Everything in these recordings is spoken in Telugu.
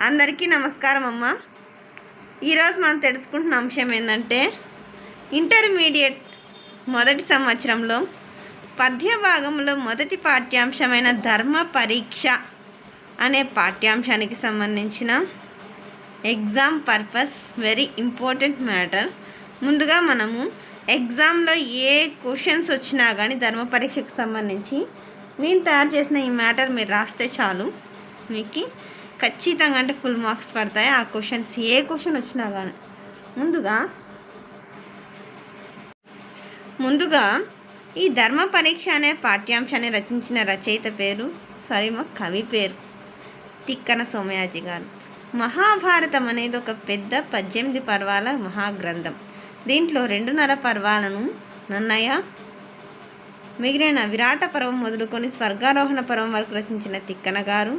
అందరికీ నమస్కారం అమ్మ. ఈరోజు మనం తెలుసుకుంటున్న అంశం ఏంటంటే ఇంటర్మీడియట్ మొదటి సంవత్సరంలో పద్య భాగంలో మొదటి పాఠ్యాంశమైన ధర్మ పరీక్ష అనే పాఠ్యాంశానికి సంబంధించిన exam purpose very important matter. ముందుగా మనము ఎగ్జామ్లో ఏ క్వశ్చన్స్ వచ్చినా కానీ ధర్మ పరీక్షకు సంబంధించి నేను తయారు చేసిన ఈ మ్యాటర్ మీరు రాస్తే చాలు, మీకు ఖచ్చితంగా అంటే ఫుల్ మార్క్స్ పడతాయి. ఆ క్వశ్చన్స్ ఏ క్వశ్చన్ వచ్చినా కానీ ముందుగా ఈ ధర్మ పరీక్ష అనే పాఠ్యాంశాన్ని రచించిన రచయిత పేరు కవి పేరు తిక్కన సోమయాజి గారు. మహాభారతం అనేది ఒక పెద్ద 18 పర్వాల మహాగ్రంథం. దీంట్లో 2.5 పర్వాలను నన్నయ్య, మిగిలిన విరాట పర్వం మొదలుకొని స్వర్గారోహణ పర్వం వరకు రచించిన తిక్కన గారు,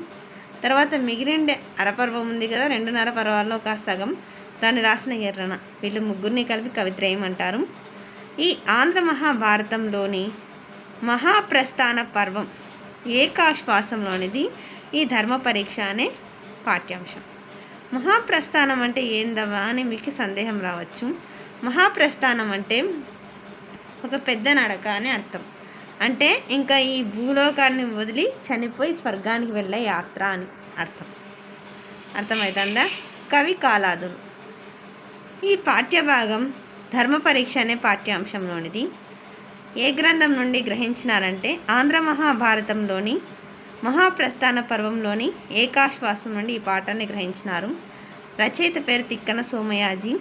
తర్వాత మిగిలిన అరపర్వం ఉంది కదా 2.5 పర్వాల్లో ఒక సగం, దాన్ని రాసిన ఎర్రన, వీళ్ళు ముగ్గురిని కలిపి కవిత్రయం అంటారు. ఈ ఆంధ్ర మహాభారతంలోని మహాప్రస్థాన పర్వం ఏకాశ్వాసంలోనిది ఈ ధర్మ పరీక్ష అనే పాఠ్యాంశం. మహాప్రస్థానం అంటే ఏందవా అని మీకు సందేహం రావచ్చు. మహాప్రస్థానం అంటే ఒక పెద్ద నడక అని అర్థం. అంటే ఇంకా ఈ భూలోకాన్ని వదిలి చనిపోయి స్వర్గానికి వెళ్ళే యాత్ర అని అర్థమవుతుందా? కవి కాలాదులు. ఈ పాఠ్యభాగం ధర్మ పరీక్ష అనే పాఠ్యాంశంలోనిది. ఏ గ్రంథం నుండి గ్రహించినారంటే ఆంధ్ర మహాభారతంలోని మహాప్రస్థాన పర్వంలోని ఏకాశ్వాసం నుండి ఈ పాఠాన్ని గ్రహించినారు. రచయిత పేరు తిక్కన సోమయాజి.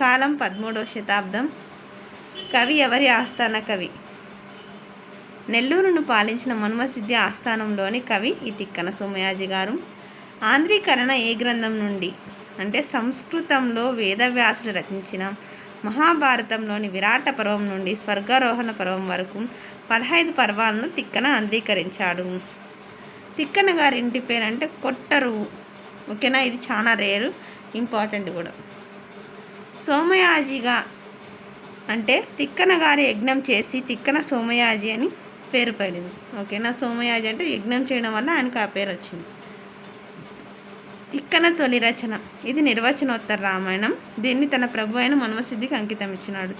కాలం 13వ శతాబ్దం. కవి ఎవరి ఆస్థాన కవి? నెల్లూరును పాలించిన మన్మసిద్ధి ఆస్థానంలోని కవి ఈ తిక్కన సోమయాజి గారు. ఆంధ్రీకరణ ఏ గ్రంథం నుండి అంటే సంస్కృతంలో వేదవ్యాసుడు రచించిన మహాభారతంలోని విరాట పర్వం నుండి స్వర్గారోహణ పర్వం వరకు 15 పర్వాలను తిక్కన ఆంధ్రీకరించాడు. తిక్కన గారి ఇంటి పేరంటే కొట్టరువు. ఓకేనా, ఇది చాలా రేరు, ఇంపార్టెంట్ కూడా. సోమయాజిగా అంటే తిక్కన గారి యజ్ఞం చేసి తిక్కన సోమయాజి అని పేరు పడింది. ఓకేనా, సోమయాజి అంటే యజ్ఞం చేయడం వల్ల ఆయనకు ఆ పేరు వచ్చింది. తిక్కన తొలి రచన ఇది నిర్వచనోత్తర రామాయణం. దీన్ని తన ప్రభు అయిన మన్మసిద్ధికి అంకితం ఇచ్చినాడు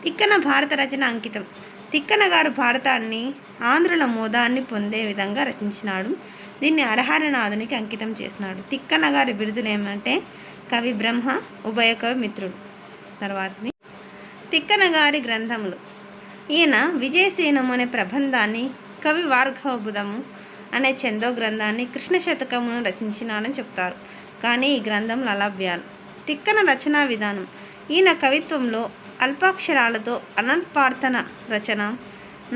తిక్కన భారత రచన అంకితం. తిక్కన గారు భారతాన్ని ఆంధ్రుల మోదాన్ని పొందే విధంగా రచించినాడు. దీన్ని హరహరనాథునికి అంకితం చేసినాడు. తిక్కన గారి బిరుదులు ఏమంటే కవి బ్రహ్మ, ఉభయ కవి మిత్రుడు. తర్వాతది తిక్కన గారి గ్రంథములు. ఈయన విజయసేనము అనే ప్రబంధాన్ని, కవి వార్ఘవబుధము అనే చందో గ్రంథాన్ని, కృష్ణ శతకమును రచించినాడని చెప్తారు. కానీ ఈ గ్రంథములు అలభ్యాలు. తిక్కన రచనా విధానం. ఈయన కవిత్వంలో అల్పాక్షరాలతో అనల్పార్థన రచన,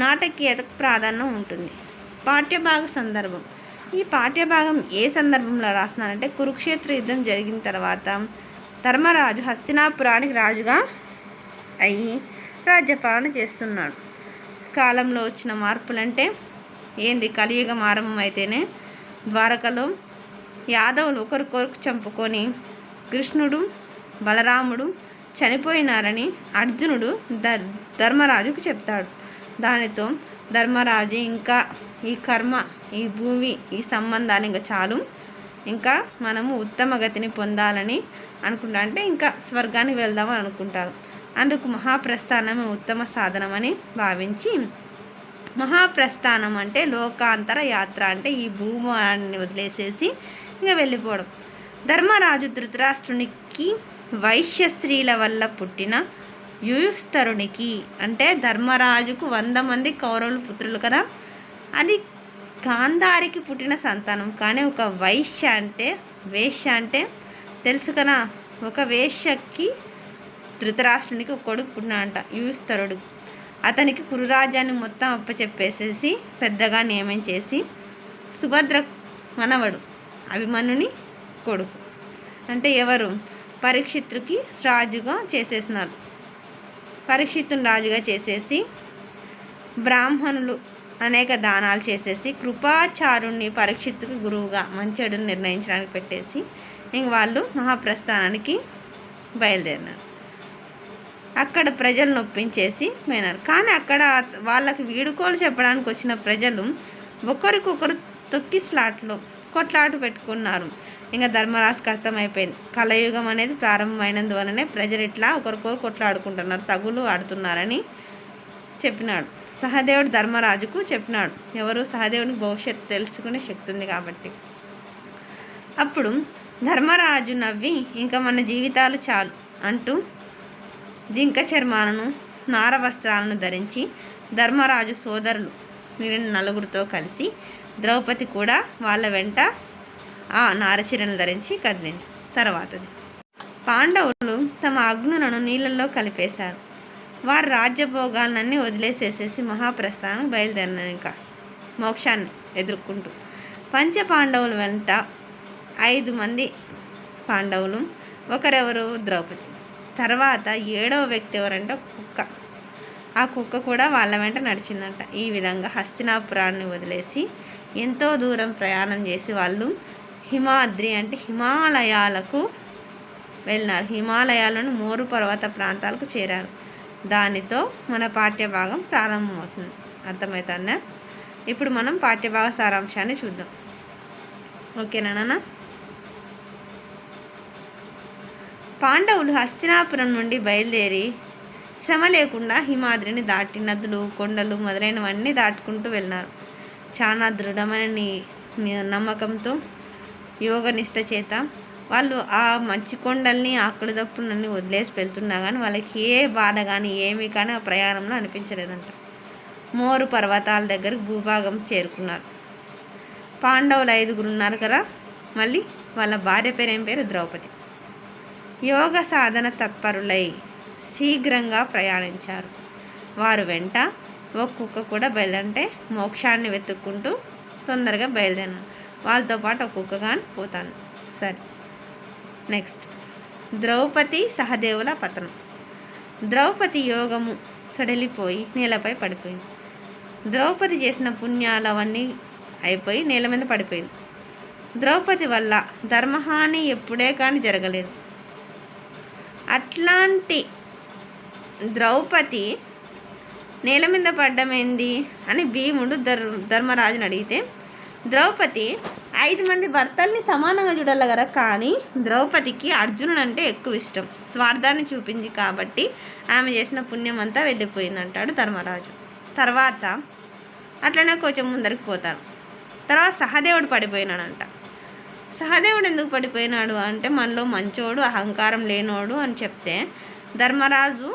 నాటకీయతకు ప్రాధాన్యం ఉంటుంది. పాఠ్యభాగ సందర్భం. ఈ పాఠ్యభాగం ఏ సందర్భంలో రాస్తున్నారంటే కురుక్షేత్ర యుద్ధం జరిగిన తర్వాత ధర్మరాజు హస్తినాపురానికి రాజుగా అయ్యి రాజ్యపాలన చేస్తున్నాడు. కాలంలో వచ్చిన మార్పులంటే ఏంది? కలియుగం ఆరంభం అయితేనే ద్వారకలో యాదవులు ఒకరికొరకు చంపుకొని కృష్ణుడు, బలరాముడు చనిపోయినారని అర్జునుడు ధర్మరాజుకు చెప్తాడు. దానితో ధర్మరాజు ఇంకా ఈ కర్మ, ఈ భూమి, ఈ సంబంధాలు ఇంకా చాలు, ఇంకా మనము ఉత్తమ గతిని పొందాలని అనుకుంటా, అంటే ఇంకా స్వర్గానికి వెళ్దామని అనుకుంటారు. అందుకు మహాప్రస్థానమే ఉత్తమ సాధనమని భావించి, మహాప్రస్థానం అంటే లోకాంతర యాత్ర, అంటే ఈ భూమాన్ని వదిలేసేసి ఇంకా వెళ్ళిపోవడం. ధర్మరాజు ధృతరాష్ట్రునికి వైశ్యశ్రీల వల్ల పుట్టిన యుయుస్తరునికి, అంటే ధర్మరాజుకు 100 మంది కౌరవులు పుత్రులు కదా, అది గాంధారికి పుట్టిన సంతానం. కానీ ఒక వేశ్య అంటే తెలుసు కదా, ఒక వేశ్యకి ధృతరాష్ట్రునికి ఒక కొడుకు పుట్టినాడంట, యుయుస్తరుడు. అతనికి కురురాజ్యాన్ని మొత్తం అప్పచెప్పేసేసి పెద్దగా నియమించేసి సుభద్ర మనవడు అభిమన్యుని కొడుకు, అంటే ఎవరు, పరీక్షిత్తుకి రాజుగా చేసేసినారు. పరీక్షిత్తుని రాజుగా చేసేసి బ్రాహ్మణులు అనేక దానాలు చేసేసి కృపాచారుణ్ణి పరీక్షిత్తుకు గురువుగా మంచెడుని నిర్ణయించడానికి పెట్టేసి ఇంక వాళ్ళు మహాప్రస్థానానికి బయలుదేరినారు. అక్కడ ప్రజలను ఒప్పించేసి పోయినారు. కానీ అక్కడ వాళ్ళకి వీడుకోలు చెప్పడానికి వచ్చిన ప్రజలు ఒకరికొకరు తొక్కిస్లాట్లో కొట్లాట పెట్టుకున్నారు. ఇంకా ధర్మరాజుకి అర్థమైపోయింది, కలయుగం అనేది ప్రారంభమైనందువలనే ప్రజలు ఇట్లా ఒకరికొకరు కొట్లాడుకుంటున్నారు, తగులు ఆడుతున్నారని చెప్పినాడు. సహదేవుడు ధర్మరాజుకు చెప్పినాడు. ఎవరు? సహదేవునికి భవిష్యత్తు తెలుసుకునే శక్తి ఉంది కాబట్టి. అప్పుడు ధర్మరాజు నవ్వి, ఇంకా మన జీవితాలు చాలు అంటూ జింక చర్మాలను, నార వస్త్రాలను ధరించి ధర్మరాజు సోదరులు మిగిలిన నలుగురితో కలిసి ద్రౌపది కూడా వాళ్ళ వెంట ఆ నారచీరను ధరించి కదిలింది. తర్వాతది పాండవులు తమ అగ్నులను నీళ్ళల్లో కలిపేశారు. వారు రాజ్యభోగాలన్నీ వదిలేసేసేసి మహాప్రస్థానం బయలుదేరినారు, ఇంకా మోక్షాన్ని ఎదుర్కొంటూ. పంచపాండవుల వెంట 5 మంది పాండవులు, ఒకరెవరు? ద్రౌపది. తర్వాత 7వ వ్యక్తి ఎవరంటే కుక్క. ఆ కుక్క కూడా వాళ్ళ వెంట నడిచిందంట. ఈ విధంగా హస్తినాపురాన్ని వదిలేసి ఎంతో దూరం ప్రయాణం చేసి వాళ్ళు హిమాద్రి అంటే హిమాలయాలకు వెళ్ళినారు. హిమాలయాలను మోరు పర్వత ప్రాంతాలకు చేరారు. దానితో మన పాఠ్యభాగం ప్రారంభమవుతుంది. అర్థమవుతుందా? ఇప్పుడు మనం పాఠ్యభాగ సారాంశాన్ని చూద్దాం. ఓకేనా నాన్న? పాండవులు హస్తినాపురం నుండి బయలుదేరి శ్రమ లేకుండా హిమాద్రిని దాటి నదులు, కొండలు మొదలైనవన్నీ దాటుకుంటూ వెళ్ళినారు. చాలా దృఢమైన నమ్మకంతో, యోగనిష్ట చేత వాళ్ళు ఆ మంచి కొండల్ని, ఆకలి దప్పులన్నీ వదిలేసి వెళ్తున్నా కానీ వాళ్ళకి ఏ బాధ కానీ ఏమీ కానీ ఆ ప్రయాణంలో అనిపించలేదంట. మోరు పర్వతాల దగ్గరకు భూభాగం చేరుకున్నారు. పాండవులు 5గురు ఉన్నారు కదా, మళ్ళీ వాళ్ళ భార్య పేరు ఏం పేరు? ద్రౌపది. యోగ సాధన తత్పరులై శీఘ్రంగా ప్రయాణించారు. వారు వెంట ఒక కుక్క కూడా అంటే మోక్షాన్ని వెతుక్కుంటూ తొందరగా బయలుదేరారు. వాళ్ళతో పాటు ఒక కుక్క కానీ పోతాను. సరే, నెక్స్ట్ ద్రౌపది సహదేవుల పతనం. ద్రౌపది యోగము సడలిపోయి నేలపై పడిపోయింది. ద్రౌపది చేసిన పుణ్యాలు అవన్నీ అయిపోయి నేల మీద పడిపోయింది. ద్రౌపది వల్ల ధర్మహాని ఎప్పుడే కానీ జరగలేదు. అట్లాంటి ద్రౌపది నేల మీద పడ్డమేంది అని భీముడు ధర్మరాజుని అడిగితే, ద్రౌపది 5 మంది భర్తల్ని సమానంగా చూడాలి కదా, కానీ ద్రౌపదికి అర్జునుడు అంటే ఎక్కువ ఇష్టం, స్వార్థాన్ని చూపింది కాబట్టి ఆమె చేసిన పుణ్యం అంతా వెళ్ళిపోయింది అంటాడు ధర్మరాజు. తర్వాత అట్లనే కొంచెం ముందరికి పోతారు. తర్వాత సహదేవుడు పడిపోయినాడంట. సహదేవుడు ఎందుకు పడిపోయినాడు అంటే, మనలో మంచోడు, అహంకారం లేనోడు అని చెప్తే ధర్మరాజు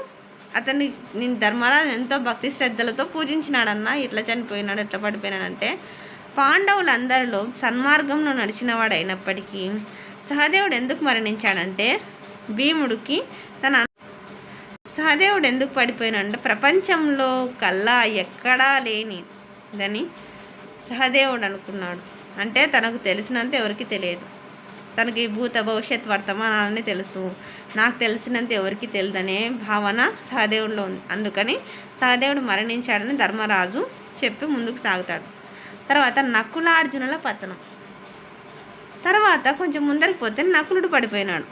నేను ధర్మరాజు ఎంతో భక్తి శ్రద్ధలతో పూజించినాడన్నా, ఇట్లా చనిపోయినాడు, ఎట్లా పడిపోయినాడంటే, పాండవులందరిలో సన్మార్గంలో నడిచినవాడు అయినప్పటికీ సహదేవుడు ఎందుకు మరణించాడంటే, భీముడికి సహదేవుడు ఎందుకు పడిపోయినాడంటే, ప్రపంచంలో కల్లా ఎక్కడా లేనిదని సహదేవుడు అనుకున్నాడు. అంటే తనకు తెలిసినంత ఎవరికి తెలియదు, తనకి భూత భవిష్యత్ వర్తమానాలని తెలుసు, నాకు తెలిసినంత ఎవరికి తెలియదనే భావన సహదేవుడిలో ఉంది. అందుకని సహదేవుడు మరణించాడని ధర్మరాజు చెప్పి ముందుకు సాగుతాడు. తర్వాత నకులార్జునుల పతనం. తర్వాత కొంచెం ముందరికి పోతే నకులుడు పడిపోయినాడు.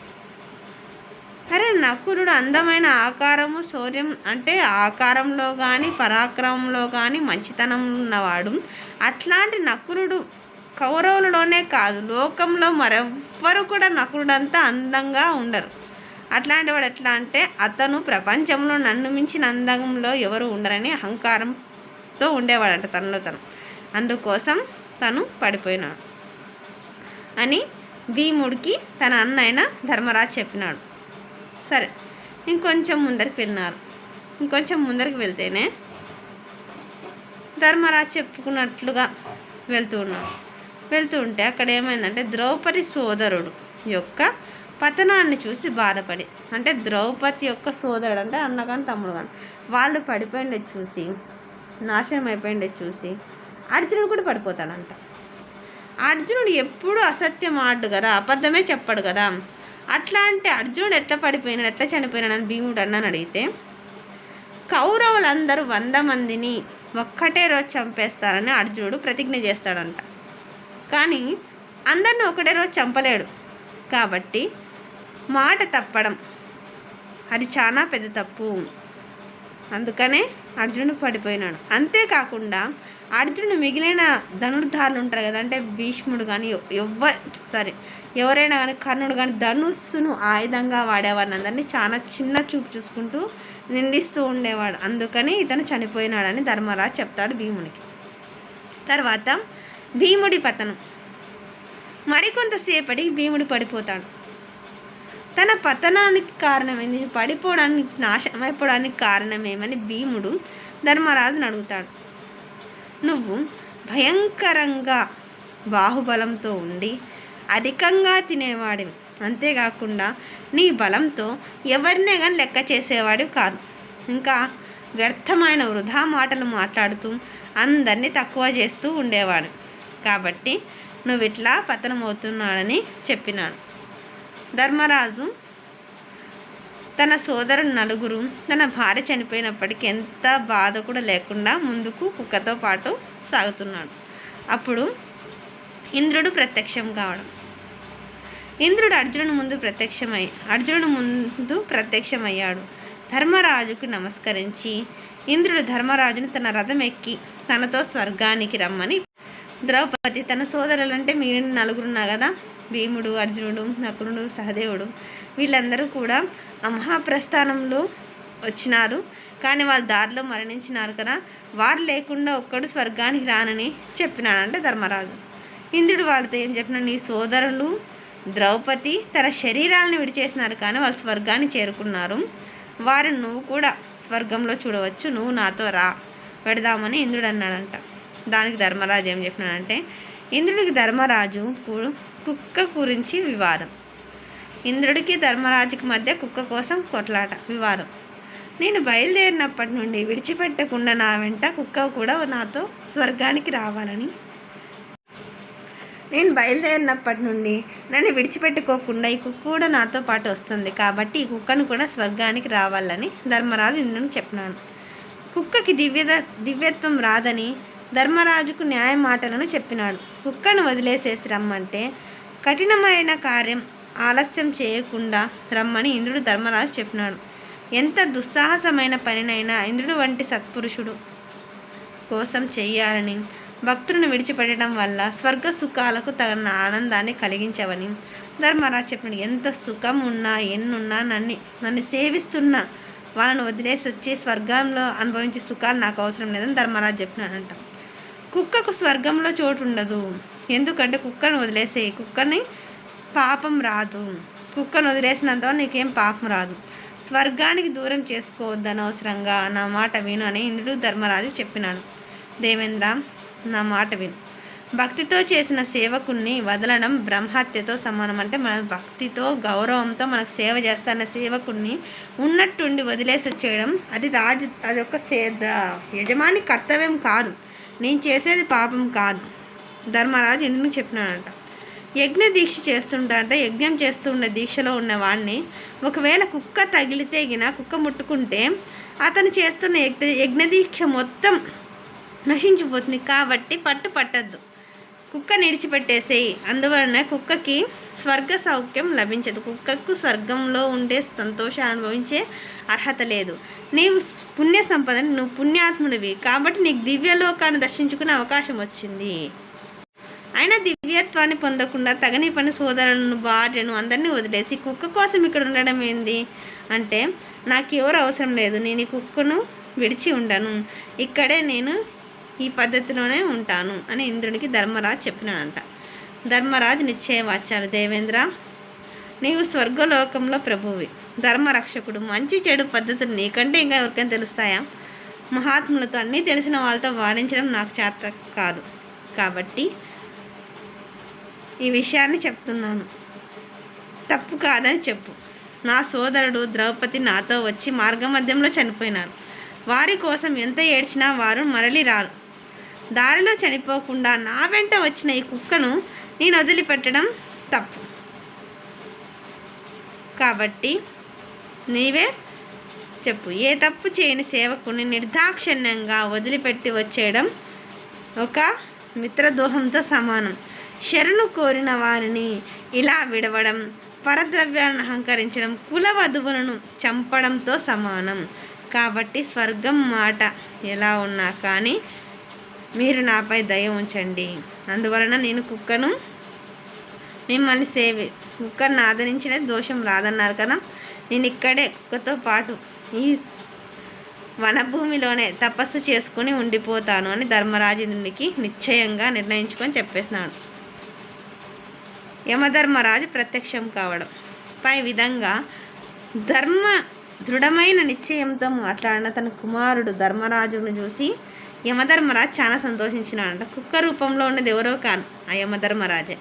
అరే, నకులుడు అందమైన ఆకారము, శౌర్యం అంటే ఆకారంలో కానీ పరాక్రమంలో కానీ మంచితనం ఉన్నవాడు. అట్లాంటి నకులుడు కౌరవులలోనే కాదు, లోకంలో మరెవ్వరు కూడా నకులుడంతా అందంగా ఉండరు. అట్లాంటి వాడు ఎట్లా అంటే, అతను ప్రపంచంలో నన్ను మించిన అందంలో ఎవరు ఉండరని అహంకారంతో ఉండేవాడంట తనలో తను. అందుకోసం తను పడిపోయినాడు అని భీముడికి తన అన్నైన ధర్మరాజు చెప్పినాడు. సరే, ఇంకొంచెం ముందరికి వెళ్ళినారు. ఇంకొంచెం ముందరికి వెళ్తేనే ధర్మరాజు చెప్పుకున్నట్లుగా వెళ్తూ ఉంటే అక్కడ ఏమైందంటే, ద్రౌపది సోదరుడు యొక్క పతనాన్ని చూసి బాధపడి, అంటే ద్రౌపది యొక్క సోదరుడు అంటే అన్న కానీ తమ్ముడు కానీ, వాళ్ళు పడిపోయిండేది చూసి, నాశనం అయిపోయిండేది చూసి అర్జునుడు కూడా పడిపోతాడంట. అర్జునుడు ఎప్పుడు అసత్యం ఆడు కదా, అబద్ధమే చెప్పాడు కదా. అట్లాంటి అర్జునుడు ఎట్లా పడిపోయినాడు, ఎట్లా చనిపోయినాడని భీముడు అన్నని అడిగితే, కౌరవులందరూ 100 మందిని ఒక్కటే రోజు చంపేస్తారని అర్జునుడు ప్రతిజ్ఞ చేస్తాడంట. కానీ అందరిని ఒకటే రోజు చంపలేడు కాబట్టి మాట తప్పడం అది చాలా పెద్ద తప్పు. అందుకనే అర్జునుడు పడిపోయినాడు. అంతేకాకుండా అర్జునుడు మిగిలిన ధనుర్ధారులు ఉంటారు కదా, అంటే భీష్ముడు కానీ ఎవరైనా కానీ కర్ణుడు కానీ ధనుస్సును ఆయుధంగా వాడేవారిని అందరినీ చాలా చిన్న చూపు చూసుకుంటూ నిందిస్తూ ఉండేవాడు. అందుకని ఇతను చనిపోయినాడని ధర్మరాజు చెప్తాడు భీమునికి. తర్వాత భీముడి పతనం. మరికొంతసేపటికి భీముడు పడిపోతాడు. తన పతనానికి కారణమేంది, పడిపోవడానికి నాశనం అయిపోవడానికి కారణమేమని భీముడు ధర్మరాజుని అడుగుతాడు. నువ్వు భయంకరంగా బాహుబలంతో ఉండి అధికంగా తినేవాడివి, అంతేకాకుండా నీ బలంతో ఎవరినే కానీ లెక్క చేసేవాడివి కాదు. ఇంకా వ్యర్థమైన వృధా మాటలు మాట్లాడుతూ అందరినీ తక్కువ చేస్తూ ఉండేవాడు. కాబట్టి నువ్వు ఇట్లా పతనమవుతున్నాడని చెప్పినాడు. ధర్మరాజు తన సోదరుడు నలుగురు తన భార్య చనిపోయినప్పటికీ ఎంత బాధ కూడా లేకుండా ముందుకు కుక్కతో పాటు సాగుతున్నాడు. అప్పుడు ఇంద్రుడు ప్రత్యక్షం కావడం. ఇంద్రుడు అర్జునుడు ముందు ప్రత్యక్షమయ్యాడు. ధర్మరాజుకు నమస్కరించి ఇంద్రుడు ధర్మరాజును తన రథం ఎక్కి తనతో స్వర్గానికి రమ్మని. ద్రౌపది తన సోదరులంటే మీరు నలుగురున్నారు కదా, భీముడు, అర్జునుడు, నకులుడు, సహదేవుడు, వీళ్ళందరూ కూడా ఆ మహాప్రస్థానంలో వచ్చినారు, కానీ వాళ్ళ దారిలో మరణించినారు కదా, వారు లేకుండా ఒక్కడు స్వర్గానికి రానని చెప్పినాడంటే ధర్మరాజు. ఇంద్రుడు వాళ్ళతో ఏం చెప్పినా, నీ సోదరులు ద్రౌపది తన శరీరాలను విడిచేసినారు కానీ వాళ్ళు స్వర్గాన్ని చేరుకున్నారు, వారిని నువ్వు కూడా స్వర్గంలో చూడవచ్చు, నువ్వు నాతో రా పెడదామని ఇంద్రుడు అన్నాడంట. దానికి ధర్మరాజు ఏం చెప్పినాడంటే, ఇంద్రుడికి ధర్మరాజు కుక్క గురించి వివాదం. ఇంద్రుడికి ధర్మరాజుకి మధ్య కుక్క కోసం కొట్లాట, వివాదం. నేను బయలుదేరినప్పటి నుండి విడిచిపెట్టకుండా నా వెంట కుక్క కూడా నాతో స్వర్గానికి రావాలని, నేను బయలుదేరినప్పటి నుండి నన్ను విడిచిపెట్టుకోకుండా ఈ కుక్క కూడా నాతో పాటు వస్తుంది, కాబట్టి ఈ కుక్కను కూడా స్వర్గానికి రావాలని ధర్మరాజు ఇంద్రుడికి చెప్పినాడు. కుక్కకి దివ్యత్వం రాదని ధర్మరాజుకు న్యాయ మాటలను చెప్పినాడు. కుక్కను వదిలేసేసి రమ్మంటే కఠినమైన కార్యం ఆలస్యం చేయకుండా రమ్మని ఇంద్రుడు ధర్మరాజు చెప్పినాడు. ఎంత దుస్సాహసమైన పనినైనా ఇంద్రుడు వంటి సత్పురుషుడు కోసం చెయ్యాలని, భక్తులను విడిచిపెట్టడం వల్ల స్వర్గ సుఖాలకు తగిన ఆనందాన్ని కలిగించవని ధర్మరాజు చెప్పినాడు. ఎంత సుఖం ఉన్నా ఎన్నున్నా నన్ను సేవిస్తున్న వాళ్ళను వదిలేసి వచ్చి స్వర్గంలో అనుభవించే సుఖాలు నాకు అవసరం లేదని ధర్మరాజు చెప్పినాడంట. కుక్కకు స్వర్గంలో చోటు ఉండదు, ఎందుకంటే కుక్కను వదిలేసే, కుక్కని పాపం రాదు, కుక్కను వదిలేసినంత నీకేం పాపం రాదు, స్వర్గానికి దూరం చేసుకోవద్దు అనవసరంగా, నా మాట విను అని ఇంద్రుడు ధర్మరాజు చెప్పినాడు. దేవేంద్ర, నా మాట విను. భక్తితో చేసిన సేవకుణ్ణి వదలడం బ్రహ్మహత్యతో సమానం. అంటే మన భక్తితో గౌరవంతో మనకు సేవ చేస్తున్న సేవకుణ్ణి ఉన్నట్టుండి వదిలేసి వచ్చేయడం అది ఒక యజమాని కర్తవ్యం కాదు, నేను చేసేది పాపం కాదు. ధర్మరాజు ఇంద్రునికి చెప్పినాడంట. యజ్ఞ దీక్ష యజ్ఞం చేస్తుండే దీక్షలో ఉన్న వాడిని ఒకవేళ కుక్క తగిలితే కుక్క ముట్టుకుంటే అతను చేస్తున్న యజ్ఞదీక్ష మొత్తం నశించిపోతుంది. కాబట్టి పట్టద్దు, కుక్కని విడిచిపెట్టేసేయి. అందువలన కుక్కకి స్వర్గ సౌఖ్యం లభించదు, కుక్కకు స్వర్గంలో ఉండే సంతోషాన్ని అనుభవించే అర్హత లేదు. నీవు పుణ్య సంపదని, నువ్వు పుణ్యాత్ముడివి, కాబట్టి నీకు దివ్యలోకాన్ని దర్శించుకునే అవకాశం వచ్చింది. అయినా దివ్యత్వాన్ని పొందకుండా తగని పని సోదరులను, భార్యను అందరినీ వదిలేసి కుక్క కోసం ఇక్కడ ఉండడం ఏంది అంటే, నాకు ఎవరు అవసరం లేదు, నేను ఈ కుక్కను విడిచి ఉండను, ఇక్కడే నేను ఈ పద్ధతిలోనే ఉంటాను అని ఇంద్రునికి ధర్మరాజు చెప్పినాడంట. ధర్మరాజు నిశ్చయవాచాలు. దేవేంద్ర, నీవు స్వర్గలోకంలో ప్రభువి, ధర్మరక్షకుడు, మంచి చెడు పద్ధతులు నీకంటే ఇంకా ఎవరికైనా తెలుస్తాయా? మహాత్ములతో అన్నీ తెలిసిన వాళ్ళతో వాదించడం నాకు చేత కాదు, కాబట్టి ఈ విషయాన్ని చెప్తున్నాను, తప్పు కాదని చెప్పు. నా సోదరుడు ద్రౌపది నాతో వచ్చి మార్గమధ్యంలో చనిపోయినారు, వారి కోసం ఎంత ఏడ్చినా వారు మరలి రారు, దారిలో చనిపోకుండా నా వెంట వచ్చిన ఈ కుక్కను నేను వదిలిపెట్టడం తప్పు, కాబట్టి నీవే చెప్పు. ఏ తప్పు చేయని సేవకుని నిర్దాక్షిణ్యంగా వదిలిపెట్టి వచ్చేయడం ఒక మిత్రద్రోహంతో సమానం. శరణు కోరిన వారిని ఇలా విడవడం పరద్రవ్యాలను అహంకరించడం కుల వధువులను చంపడంతో సమానం. కాబట్టి స్వర్గం మాట ఎలా ఉన్నా కానీ మీరు నాపై దయ ఉంచండి. అందువలన నేను కుక్కను మిమ్మల్ని కుక్కను ఆదరించిన దోషం రాదన్నారు కదా, నేను ఇక్కడే కుక్కతో పాటు ఈ వనభూమిలోనే తపస్సు చేసుకుని ఉండిపోతాను అని ధర్మరాజునికి నిశ్చయంగా నిర్ణయించుకొని చెప్పేస్తున్నాడు. యమధర్మరాజు ప్రత్యక్షం కావడం పై విధంగా దృఢమైన నిశ్చయంతో మాట్లాడిన తన కుమారుడు ధర్మరాజును చూసి యమధర్మరాజు చాలా సంతోషించినాడంట. కుక్క రూపంలో ఉన్నది ఎవరో కాను, ఆ యమధర్మరాజే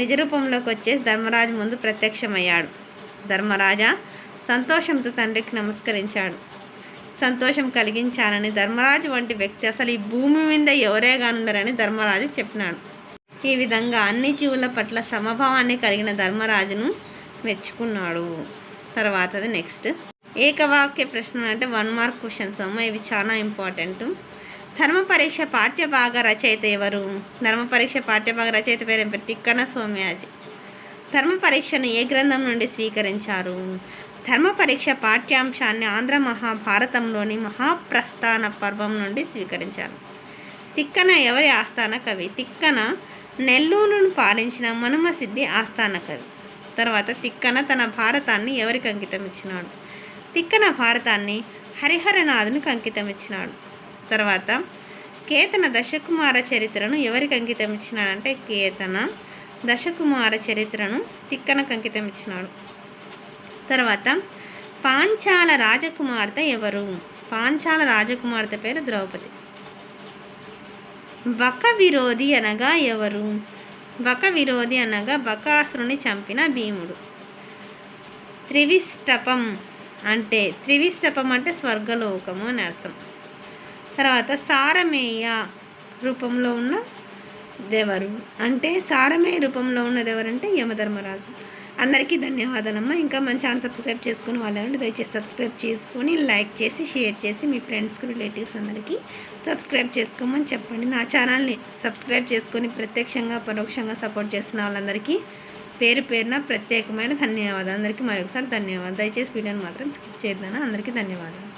నిజ రూపంలోకి వచ్చేసి ధర్మరాజు ముందు ప్రత్యక్షమయ్యాడు. ధర్మరాజా సంతోషంతో తండ్రికి నమస్కరించాడు. సంతోషం కలిగించాలని ధర్మరాజు వంటి వ్యక్తి అసలు ఈ భూమి మీద ఎవరే కానుండరని ధర్మరాజు చెప్పినాడు. ఈ విధంగా అన్ని జీవుల పట్ల సమభావాన్ని కలిగిన ధర్మరాజును మెచ్చుకున్నాడు. తర్వాతది నెక్స్ట్ ఏకవాక్య ప్రశ్న అంటే 1 మార్క్ క్వశ్చన్స్ అమ్మ. ఇవి చాలా ఇంపార్టెంట్. ధర్మ పరీక్ష పాఠ్యభాగ రచయిత ఎవరు? ధర్మ పరీక్ష పాఠ్యభాగ రచయిత పేరు ఏం పేరు? తిక్కన సోమయాజి. ధర్మ పరీక్షను ఏ గ్రంథం నుండి స్వీకరించారు? ధర్మ పరీక్ష పాఠ్యాంశాన్ని ఆంధ్ర మహాభారతంలోని మహాప్రస్థాన పర్వం నుండి స్వీకరించారు. తిక్కన ఎవరి ఆస్థాన కవి? తిక్కన నెల్లూరును పాలించిన మనుమసిద్ధి ఆస్థాన కవి. తర్వాత తిక్కన తన భారతాన్ని ఎవరికి అంకితం ఇచ్చినాడు? తిక్కన భారతాన్ని హరిహరనాథునికి అంకితం ఇచ్చినాడు. తర్వాత కేతన దశకుమార చరిత్రను ఎవరికి అంకితం ఇచ్చినాడంటే కేతన దశకుమార చరిత్రను తిక్కనకు అంకితం ఇచ్చినాడు. తర్వాత పాంచాల రాజకుమార్తె ఎవరు? పాంచాల రాజకుమార్తె పేరు ద్రౌపది. బక విరోధి అనగా ఎవరు? బక విరోధి అనగా బకాసురుని చంపిన భీముడు. త్రివిష్టపం అంటే స్వర్గలోకము అని అర్థం. తర్వాత సారమేయ రూపంలో ఉన్న దేవరు అంటే సారమేయ రూపంలో ఉన్నది ఎవరంటే యమధర్మరాజు. అందరికీ ధన్యవాదాలమ్మా. ఇంకా మన ఛానల్ సబ్స్క్రైబ్ చేసుకుని వాళ్ళంటే దయచేసి సబ్స్క్రైబ్ చేసుకొని లైక్ చేసి షేర్ చేసి మీ ఫ్రెండ్స్కి రిలేటివ్స్ అందరికీ సబ్స్క్రైబ్ చేసుకోమని చెప్పండి. నా ఛానల్ని సబ్స్క్రైబ్ చేసుకొని ప్రత్యక్షంగా పరోక్షంగా సపోర్ట్ చేస్తున్న వాళ్ళందరికీ పేరు పేరున ప్రత్యేకమైన ధన్యవాదాలు. అందరికీ మరొకసారి ధన్యవాదాలు. దయచేసి వీడియోని మాత్రం స్కిప్ చేయొద్దని. అందరికీ ధన్యవాదాలు.